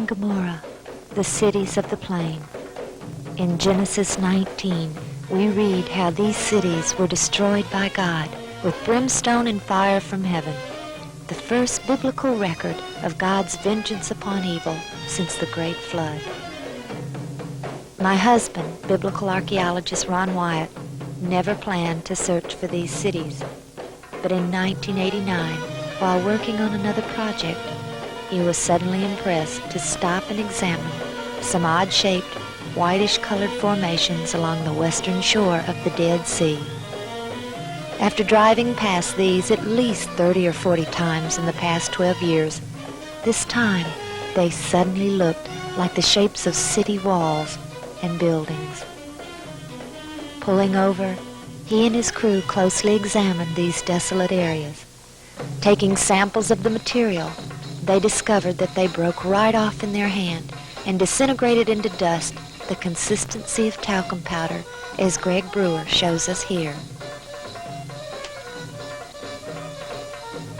and Gomorrah, the cities of the plain. In Genesis 19, we read how these cities were destroyed by God with brimstone and fire from heaven, the first biblical record of God's vengeance upon evil since the Great Flood. My husband, biblical archaeologist Ron Wyatt, never planned to search for these cities, but in 1989, while working on another project, he was suddenly impressed to stop and examine some odd-shaped, whitish-colored formations along the western shore of the Dead Sea. After driving past these at least 30 or 40 times in the past 12 years, this time they suddenly looked like the shapes of city walls and buildings. Pulling over, he and his crew closely examined these desolate areas. Taking samples of the material, they discovered that they broke right off in their hand and disintegrated into dust the consistency of talcum powder, as Greg Brewer shows us here.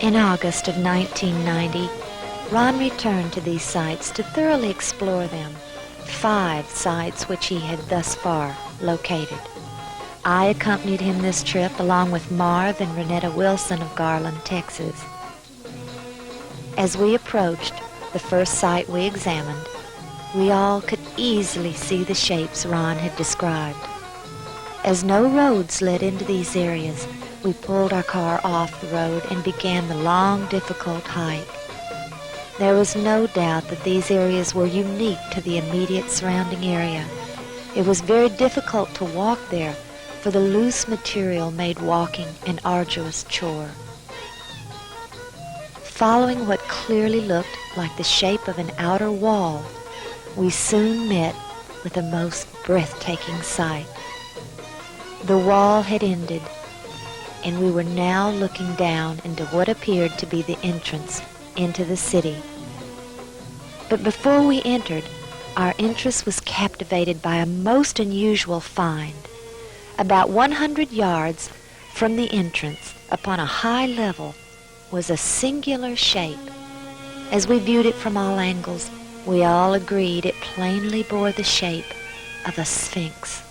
In August of 1990, Ron returned to these sites to thoroughly explore them, 5 sites which he had thus far located. I accompanied him this trip along with Marv and Renetta Wilson of Garland, Texas. As we approached the first site we examined, we all could easily see the shapes Ron had described. As no roads led into these areas, we pulled our car off the road and began the long, difficult hike. There was no doubt that these areas were unique to the immediate surrounding area. It was very difficult to walk there, for the loose material made walking an arduous chore. Following what clearly looked like the shape of an outer wall, we soon met with a most breathtaking sight. The wall had ended, and we were now looking down into what appeared to be the entrance into the city. But before we entered, our interest was captivated by a most unusual find. About 100 yards from the entrance, upon a high level, was a singular shape. As we viewed it from all angles, we all agreed it plainly bore the shape of a sphinx.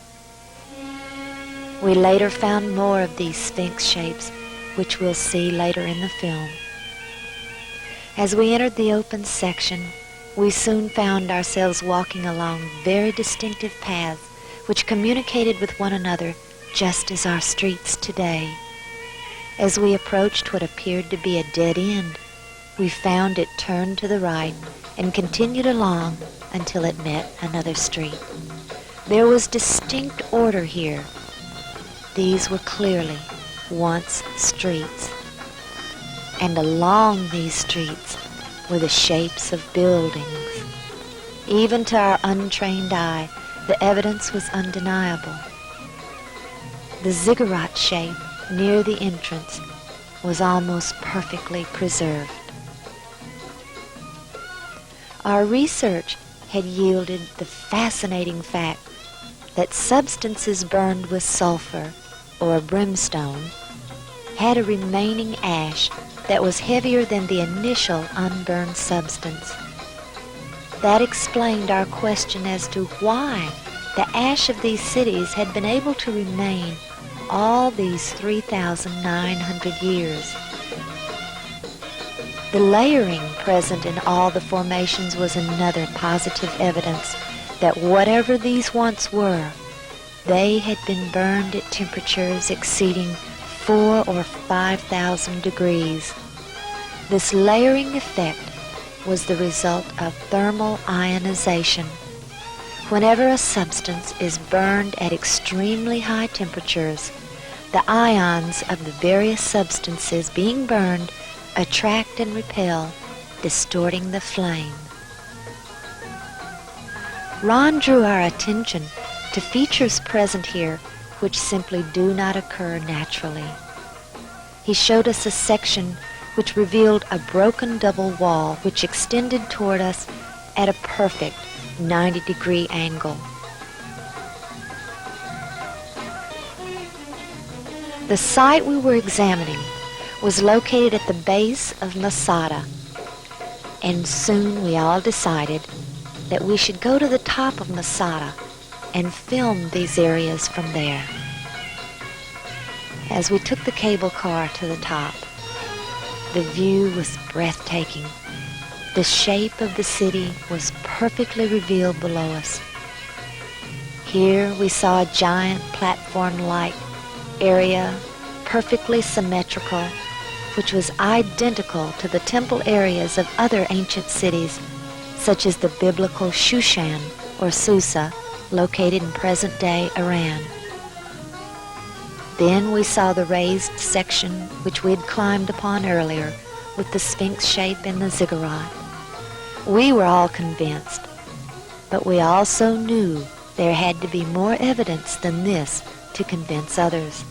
We later found more of these sphinx shapes, which we'll see later in the film. As we entered the open section, we soon found ourselves walking along very distinctive paths which communicated with one another just as our streets today. As we approached what appeared to be a dead end, we found it turned to the right and continued along until it met another street. There was distinct order here. These were clearly once streets, and along these streets were the shapes of buildings. Even to our untrained eye, the evidence was undeniable. The ziggurat shape near the entrance was almost perfectly preserved. Our research had yielded the fascinating fact that substances burned with sulfur or brimstone had a remaining ash that was heavier than the initial unburned substance. That explained our question as to why the ash of these cities had been able to remain all these 3,900 years. The layering present in all the formations was another positive evidence that whatever these once were, they had been burned at temperatures exceeding 4,000 or 5,000 degrees. This layering effect was the result of thermal ionization. Whenever a substance is burned at extremely high temperatures, the ions of the various substances being burned attract and repel, distorting the flame. Ron drew our attention to features present here which simply do not occur naturally. He showed us a section which revealed a broken double wall which extended toward us at a perfect 90-degree angle. The site we were examining was located at the base of Masada, and soon we all decided that we should go to the top of Masada and film these areas from there. As we took the cable car to the top, the view was breathtaking. The shape of the city was perfectly revealed below us. Here we saw a giant platform-like area, perfectly symmetrical, which was identical to the temple areas of other ancient cities, such as the biblical Shushan or Susa, located in present-day Iran. Then we saw the raised section which we had climbed upon earlier, with the Sphinx shape and the ziggurat. We were all convinced, but we also knew there had to be more evidence than this to convince others.